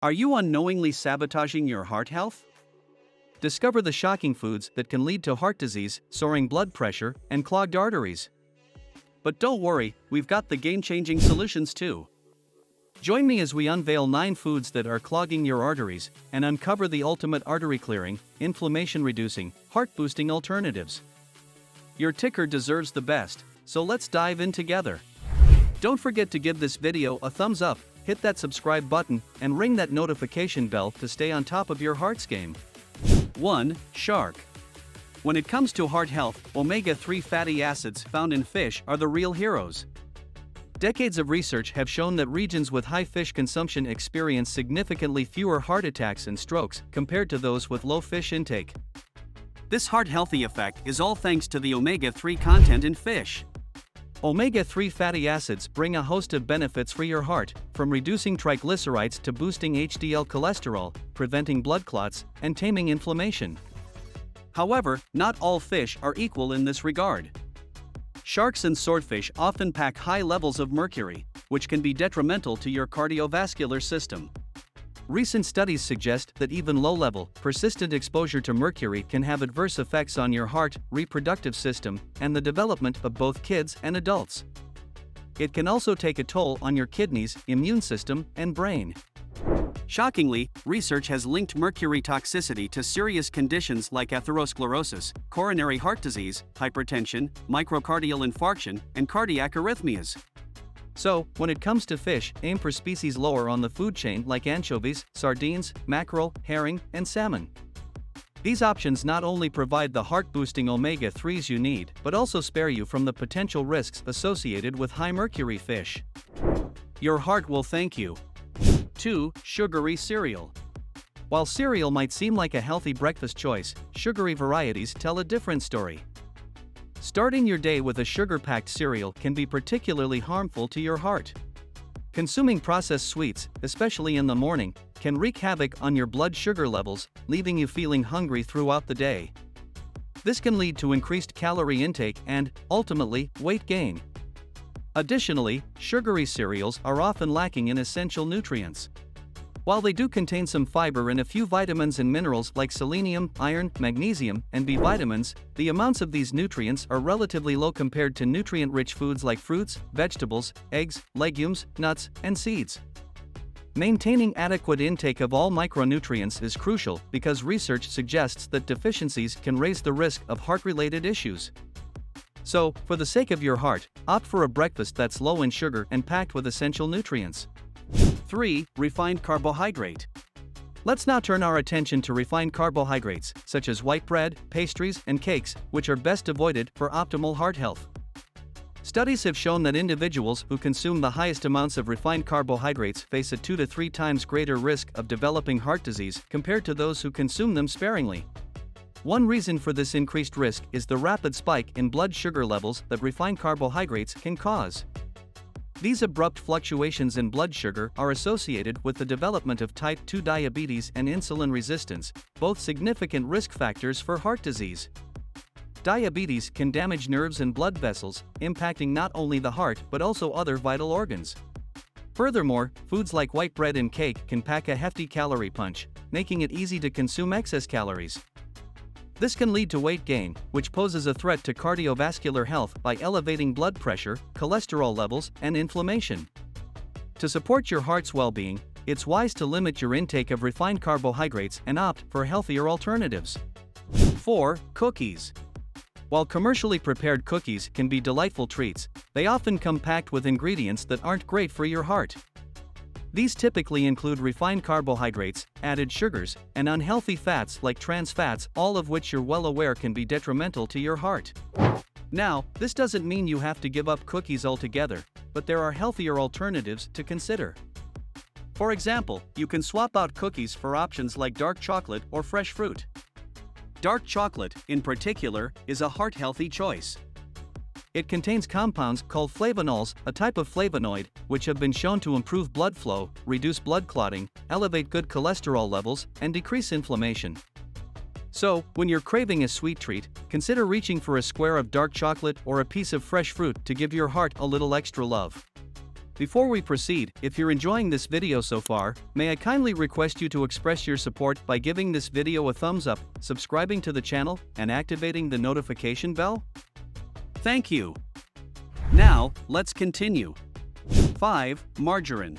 Are you unknowingly sabotaging your heart health? Discover the shocking foods that can lead to heart disease, soaring blood pressure, and clogged arteries. But don't worry, we've got the game-changing solutions too. Join me as we unveil 9 foods that are clogging your arteries and uncover the ultimate artery-clearing, inflammation-reducing, heart-boosting alternatives. Your ticker deserves the best, so let's dive in together. Don't forget to give this video a thumbs up, hit that subscribe button, and ring that notification bell to stay on top of your heart's game. 1. Shark. When it comes to heart health, omega-3 fatty acids found in fish are the real heroes. Decades of research have shown that regions with high fish consumption experience significantly fewer heart attacks and strokes compared to those with low fish intake. This heart-healthy effect is all thanks to the omega-3 content in fish. Omega-3 fatty acids bring a host of benefits for your heart, from reducing triglycerides to boosting HDL cholesterol, preventing blood clots, and taming inflammation. However, not all fish are equal in this regard. Sharks and swordfish often pack high levels of mercury, which can be detrimental to your cardiovascular system. Recent studies suggest that even low-level, persistent exposure to mercury can have adverse effects on your heart, reproductive system, and the development of both kids and adults. It can also take a toll on your kidneys, immune system, and brain. Shockingly, research has linked mercury toxicity to serious conditions like atherosclerosis, coronary heart disease, hypertension, myocardial infarction, and cardiac arrhythmias. So, when it comes to fish, aim for species lower on the food chain like anchovies, sardines, mackerel, herring, and salmon. These options not only provide the heart-boosting omega-3s you need, but also spare you from the potential risks associated with high mercury fish. Your heart will thank you. 2. Sugary cereal. While cereal might seem like a healthy breakfast choice, sugary varieties tell a different story. Starting your day with a sugar-packed cereal can be particularly harmful to your heart. Consuming processed sweets, especially in the morning, can wreak havoc on your blood sugar levels, leaving you feeling hungry throughout the day. This can lead to increased calorie intake and, ultimately, weight gain. Additionally, sugary cereals are often lacking in essential nutrients. While they do contain some fiber and a few vitamins and minerals like selenium, iron, magnesium, and B vitamins, the amounts of these nutrients are relatively low compared to nutrient-rich foods like fruits, vegetables, eggs, legumes, nuts, and seeds. Maintaining adequate intake of all micronutrients is crucial because research suggests that deficiencies can raise the risk of heart-related issues. So, for the sake of your heart, opt for a breakfast that's low in sugar and packed with essential nutrients. 3. Refined carbohydrate. Let's now turn our attention to refined carbohydrates, such as white bread, pastries, and cakes, which are best avoided for optimal heart health. Studies have shown that individuals who consume the highest amounts of refined carbohydrates face a 2 to 3 times greater risk of developing heart disease compared to those who consume them sparingly. One reason for this increased risk is the rapid spike in blood sugar levels that refined carbohydrates can cause. These abrupt fluctuations in blood sugar are associated with the development of type 2 diabetes and insulin resistance, both significant risk factors for heart disease. Diabetes can damage nerves and blood vessels, impacting not only the heart but also other vital organs. Furthermore, foods like white bread and cake can pack a hefty calorie punch, making it easy to consume excess calories. This can lead to weight gain, which poses a threat to cardiovascular health by elevating blood pressure, cholesterol levels, and inflammation. To support your heart's well-being, it's wise to limit your intake of refined carbohydrates and opt for healthier alternatives. 4. Cookies. While commercially prepared cookies can be delightful treats, they often come packed with ingredients that aren't great for your heart. These typically include refined carbohydrates, added sugars, and unhealthy fats like trans fats, all of which you're well aware can be detrimental to your heart. Now, this doesn't mean you have to give up cookies altogether, but there are healthier alternatives to consider. For example, you can swap out cookies for options like dark chocolate or fresh fruit. Dark chocolate, in particular, is a heart-healthy choice. It contains compounds called flavonols, a type of flavonoid, which have been shown to improve blood flow, reduce blood clotting, elevate good cholesterol levels, and decrease inflammation. So, when you're craving a sweet treat, consider reaching for a square of dark chocolate or a piece of fresh fruit to give your heart a little extra love. Before we proceed, if you're enjoying this video so far, may I kindly request you to express your support by giving this video a thumbs up, subscribing to the channel, and activating the notification bell? Thank you. Now, let's continue. 5. Margarine.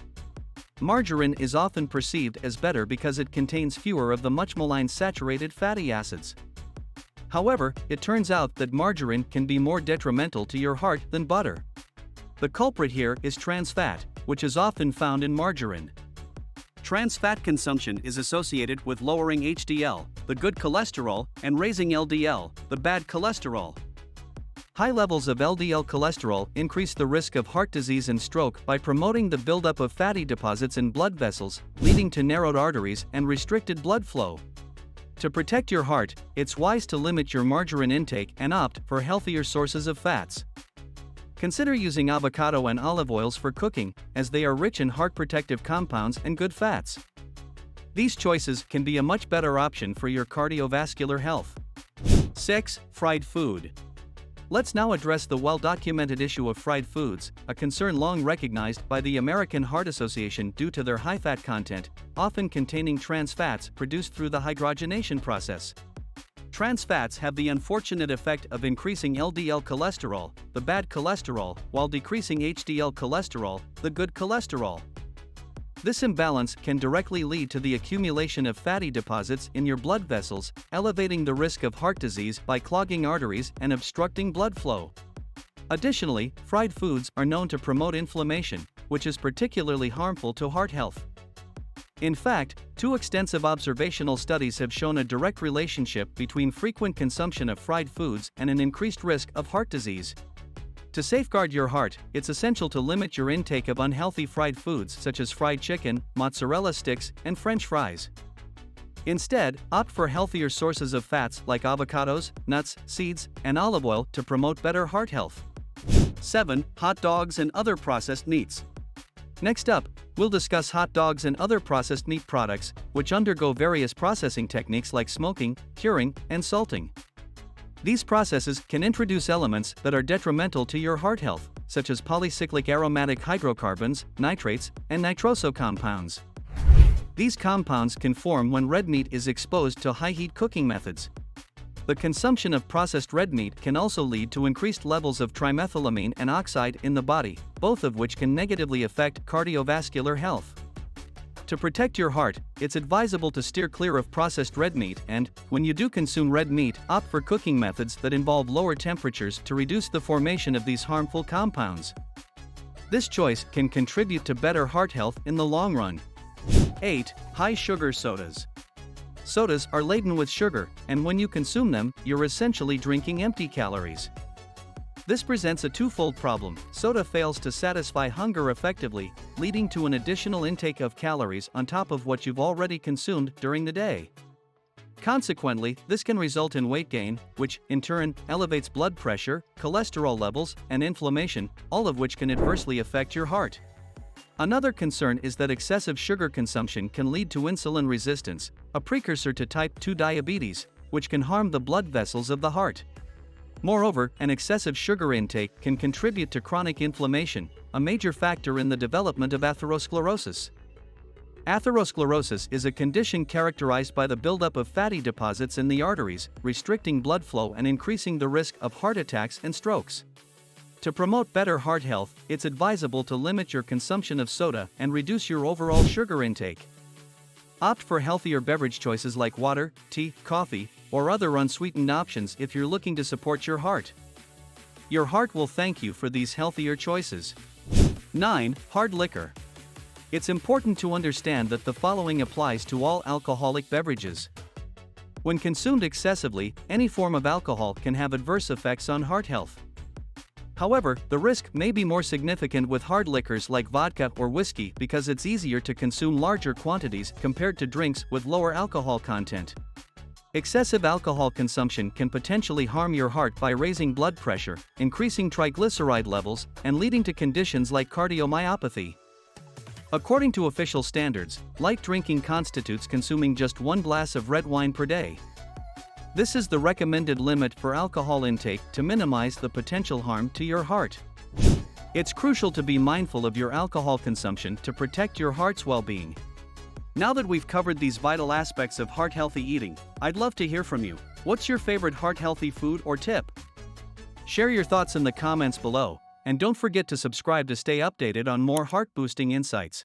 Margarine is often perceived as better because it contains fewer of the much maligned saturated fatty acids. However, it turns out that margarine can be more detrimental to your heart than butter. The culprit here is trans fat, which is often found in margarine. Trans fat consumption is associated with lowering HDL, the good cholesterol, and raising LDL, the bad cholesterol. High levels of LDL cholesterol increase the risk of heart disease and stroke by promoting the buildup of fatty deposits in blood vessels, leading to narrowed arteries and restricted blood flow. To protect your heart, it's wise to limit your margarine intake and opt for healthier sources of fats. Consider using avocado and olive oils for cooking, as they are rich in heart protective compounds and good fats. These choices can be a much better option for your cardiovascular health. 6. Fried food. Let's now address the well-documented issue of fried foods, a concern long recognized by the American Heart Association due to their high fat content, often containing trans fats produced through the hydrogenation process. Trans fats have the unfortunate effect of increasing LDL cholesterol, the bad cholesterol, while decreasing HDL cholesterol, the good cholesterol. This imbalance can directly lead to the accumulation of fatty deposits in your blood vessels, elevating the risk of heart disease by clogging arteries and obstructing blood flow. Additionally, fried foods are known to promote inflammation, which is particularly harmful to heart health. In fact, 2 extensive observational studies have shown a direct relationship between frequent consumption of fried foods and an increased risk of heart disease. To safeguard your heart, it's essential to limit your intake of unhealthy fried foods such as fried chicken, mozzarella sticks, and French fries. Instead, opt for healthier sources of fats like avocados, nuts, seeds, and olive oil to promote better heart health. 7. Hot dogs and other processed meats. Next up, we'll discuss hot dogs and other processed meat products, which undergo various processing techniques like smoking, curing, and salting. These processes can introduce elements that are detrimental to your heart health, such as polycyclic aromatic hydrocarbons, nitrates, and nitroso compounds. These compounds can form when red meat is exposed to high-heat cooking methods. The consumption of processed red meat can also lead to increased levels of trimethylamine and oxide in the body, both of which can negatively affect cardiovascular health. To protect your heart, it's advisable to steer clear of processed red meat and, when you do consume red meat, opt for cooking methods that involve lower temperatures to reduce the formation of these harmful compounds. This choice can contribute to better heart health in the long run. 8. High-sugar sodas. Sodas are laden with sugar, and when you consume them, you're essentially drinking empty calories. This presents a twofold problem. Soda fails to satisfy hunger effectively, leading to an additional intake of calories on top of what you've already consumed during the day. Consequently, this can result in weight gain, which, in turn, elevates blood pressure, cholesterol levels, and inflammation, all of which can adversely affect your heart. Another concern is that excessive sugar consumption can lead to insulin resistance, a precursor to type 2 diabetes, which can harm the blood vessels of the heart. Moreover, an excessive sugar intake can contribute to chronic inflammation, a major factor in the development of atherosclerosis. Atherosclerosis is a condition characterized by the buildup of fatty deposits in the arteries, restricting blood flow and increasing the risk of heart attacks and strokes. To promote better heart health, it's advisable to limit your consumption of soda and reduce your overall sugar intake. Opt for healthier beverage choices like water, tea, coffee, or other unsweetened options if you're looking to support your heart. Your heart will thank you for these healthier choices. 9. Hard liquor. It's important to understand that the following applies to all alcoholic beverages. When consumed excessively, any form of alcohol can have adverse effects on heart health. However, the risk may be more significant with hard liquors like vodka or whiskey because it's easier to consume larger quantities compared to drinks with lower alcohol content. Excessive alcohol consumption can potentially harm your heart by raising blood pressure, increasing triglyceride levels, and leading to conditions like cardiomyopathy. According to official standards, light drinking constitutes consuming just 1 glass of red wine per day. This is the recommended limit for alcohol intake to minimize the potential harm to your heart. It's crucial to be mindful of your alcohol consumption to protect your heart's well-being. Now that we've covered these vital aspects of heart-healthy eating, I'd love to hear from you. What's your favorite heart-healthy food or tip? Share your thoughts in the comments below, and don't forget to subscribe to stay updated on more heart-boosting insights.